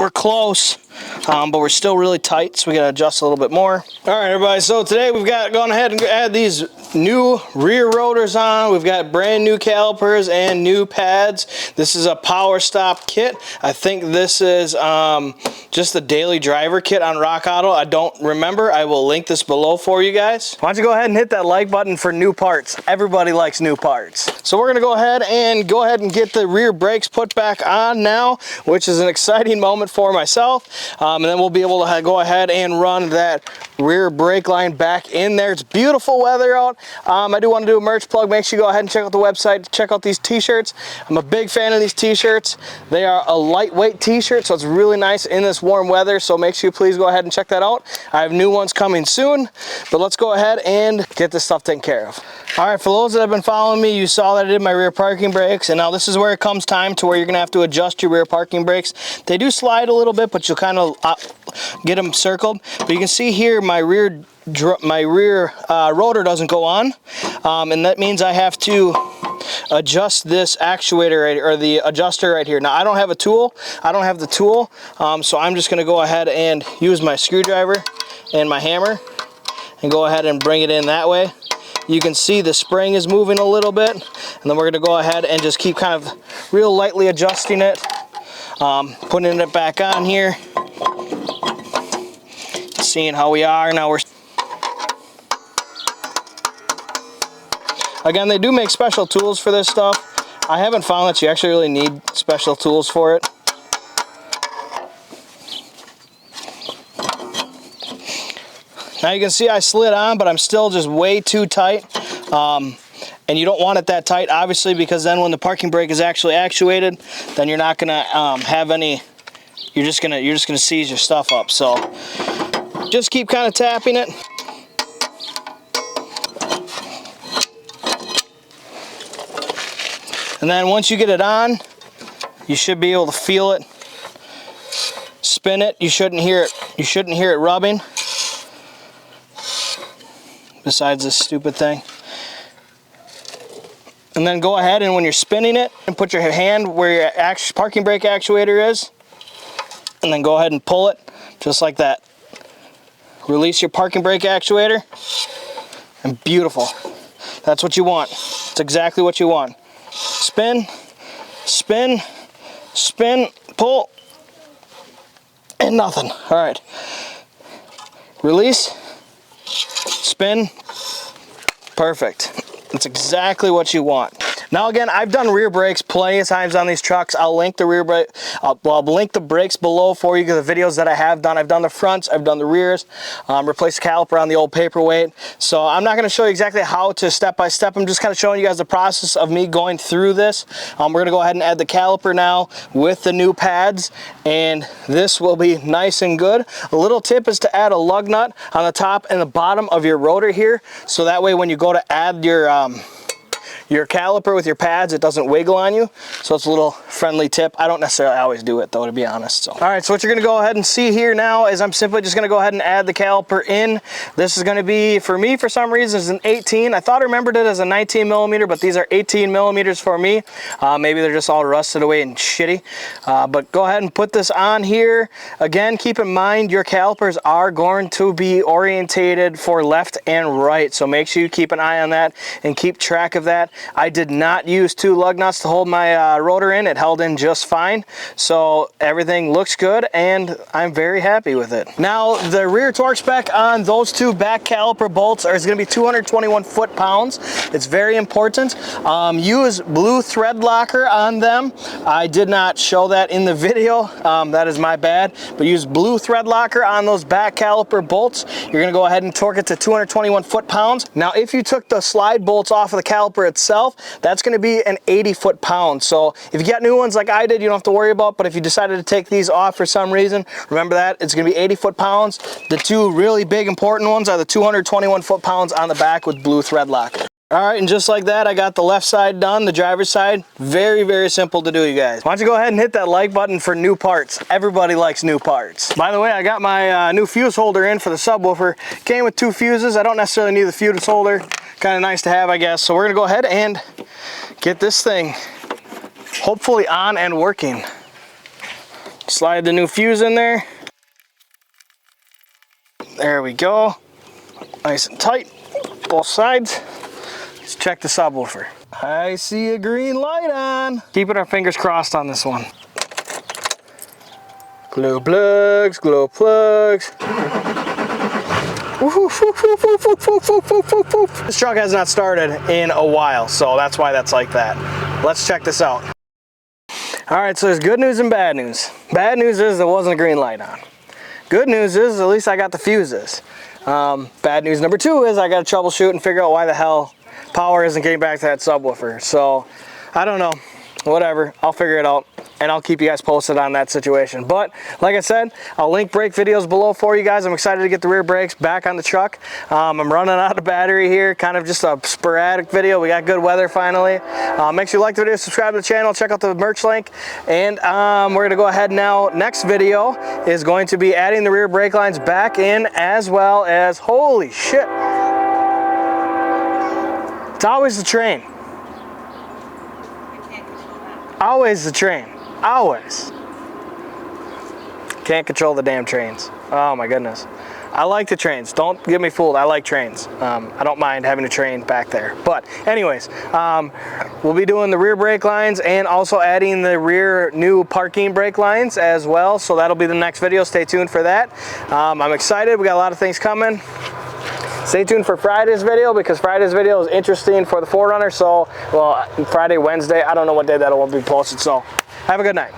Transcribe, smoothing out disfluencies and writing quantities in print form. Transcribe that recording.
We're close, but we're still really tight, so we gotta adjust a little bit more. All right, everybody, so today we've gone ahead and add these new rear rotors on. We've got brand new calipers and new pads. This is a power stop kit. I think this is just the daily driver kit on Rock Auto. I don't remember. I will link this below for you guys. Why don't you go ahead and hit that like button for new parts. Everybody likes new parts. So we're gonna go ahead and get the rear brakes put back on now, which is an exciting moment for myself. And then we'll be able to go ahead and run that rear brake line back in there. It's beautiful weather out. I do want to do a merch plug. Make sure you go ahead and check out the website, check out these t-shirts. I'm a big fan of these t-shirts. They are a lightweight t-shirt, so it's really nice in this warm weather, so make sure you please go ahead and check that out. I have new ones coming soon, but let's go ahead and get this stuff taken care of. All right, for those that have been following me, you saw that I did my rear parking brakes, and now this is where it comes time to where you're gonna have to adjust your rear parking brakes. They do slide a little bit, but you'll kind of get them circled. But you can see here my rear rotor doesn't go on, and that means I have to adjust this actuator right, or the adjuster right here. Now I don't have a tool, I don't have the tool, so I'm just going to go ahead and use my screwdriver and my hammer and go ahead and bring it in that way. You can see the spring is moving a little bit, and then we're going to go ahead and just keep kind of real lightly adjusting it, putting it back on here, seeing how we are. Now again, they do make special tools for this stuff. I haven't found that you actually really need special tools for it. Now you can see I slid on, but I'm still just way too tight. And you don't want it that tight, obviously, because then when the parking brake is actually actuated, then you're not gonna have any, you're just gonna seize your stuff up. So just keep kind of tapping it. And then once you get it on, you should be able to feel it. Spin it. You shouldn't hear it. You shouldn't hear it rubbing. Besides this stupid thing. And then go ahead and when you're spinning it, and put your hand where your parking brake actuator is, and then go ahead and pull it just like that. Release your parking brake actuator, and beautiful. That's what you want. It's exactly what you want. Spin, spin, spin, pull, and nothing. All right. Release, spin, perfect. That's exactly what you want. Now again, I've done rear brakes plenty of times on these trucks. I'll link the rear brake, I'll link the brakes below for you, the videos that I have done. I've done the fronts, I've done the rears, replaced the caliper on the old paperweight. So I'm not gonna show you exactly how to step by step. I'm just kind of showing you guys the process of me going through this. We're gonna go ahead and add the caliper now with the new pads, and this will be nice and good. A little tip is to add a lug nut on the top and the bottom of your rotor here, so that way when you go to add your caliper with your pads, it doesn't wiggle on you. So it's a little friendly tip. I don't necessarily always do it though, to be honest. So, all right, so what you're gonna go ahead and see here now is I'm simply just gonna go ahead and add the caliper in. This is gonna be, for me, for some reason, is an 18. I thought I remembered it as a 19 millimeter, but these are 18 millimeters for me. Maybe they're just all rusted away and shitty. But go ahead and put this on here. Again, keep in mind your calipers are going to be orientated for left and right. So make sure you keep an eye on that and keep track of that. I did not use 2 lug nuts to hold my rotor in. It held in just fine. So everything looks good and I'm very happy with it. Now the rear torque spec on those 2 back caliper bolts is going to be 221 foot-pounds. It's very important. Use blue thread locker on them. I did not show that in the video. That is my bad. But use blue thread locker on those back caliper bolts. You're going to go ahead and torque it to 221 foot-pounds. Now if you took the slide bolts off of the caliper itself, that's going to be an 80 foot-pound. So if you got new ones like I did, you don't have to worry about, but if you decided to take these off for some reason, remember that it's going to be 80 foot-pounds. The 2 really big important ones are the 221 foot-pounds on the back with blue thread locker. All right, and just like that, I got the left side done, the driver's side. Very, very simple to do, you guys. Why don't you go ahead and hit that like button for new parts. Everybody likes new parts. By the way, I got my new fuse holder in for the subwoofer. Came with 2 fuses. I don't necessarily need the fuse holder. Kind of nice to have, I guess. So we're gonna go ahead and get this thing hopefully on and working. Slide the new fuse in there. There we go. Nice and tight, both sides. Let's check the subwoofer. I see a green light on. Keeping our fingers crossed on this one. Glow plugs, glow plugs. This truck has not started in a while, so that's why that's like that. Let's check this out. All right, so there's good news and bad news. Bad news is there wasn't a green light on. Good news is at least I got the fuses. Bad news number 2 is I got to troubleshoot and figure out why the hell power isn't getting back to that subwoofer. So I don't know, whatever, I'll figure it out and I'll keep you guys posted on that situation. But like I said, I'll link brake videos below for you guys. I'm excited to get the rear brakes back on the truck. I'm running out of battery here, kind of just a sporadic video. We got good weather finally. Make sure you like the video, subscribe to the channel, check out the merch link. And we're gonna go ahead now. Next video is going to be adding the rear brake lines back in, as well as, holy shit, it's always the train. Always the train. Always. Can't control the damn trains. Oh my goodness. I like the trains. Don't get me fooled. I like trains. I don't mind having a train back there. But anyways, we'll be doing the rear brake lines and also adding the rear new parking brake lines as well. So that'll be the next video. Stay tuned for that. I'm excited. We got a lot of things coming. Stay tuned for Friday's video, because Friday's video is interesting for the 4Runner. So, well, Friday, Wednesday, I don't know what day that will be posted. So, have a good night.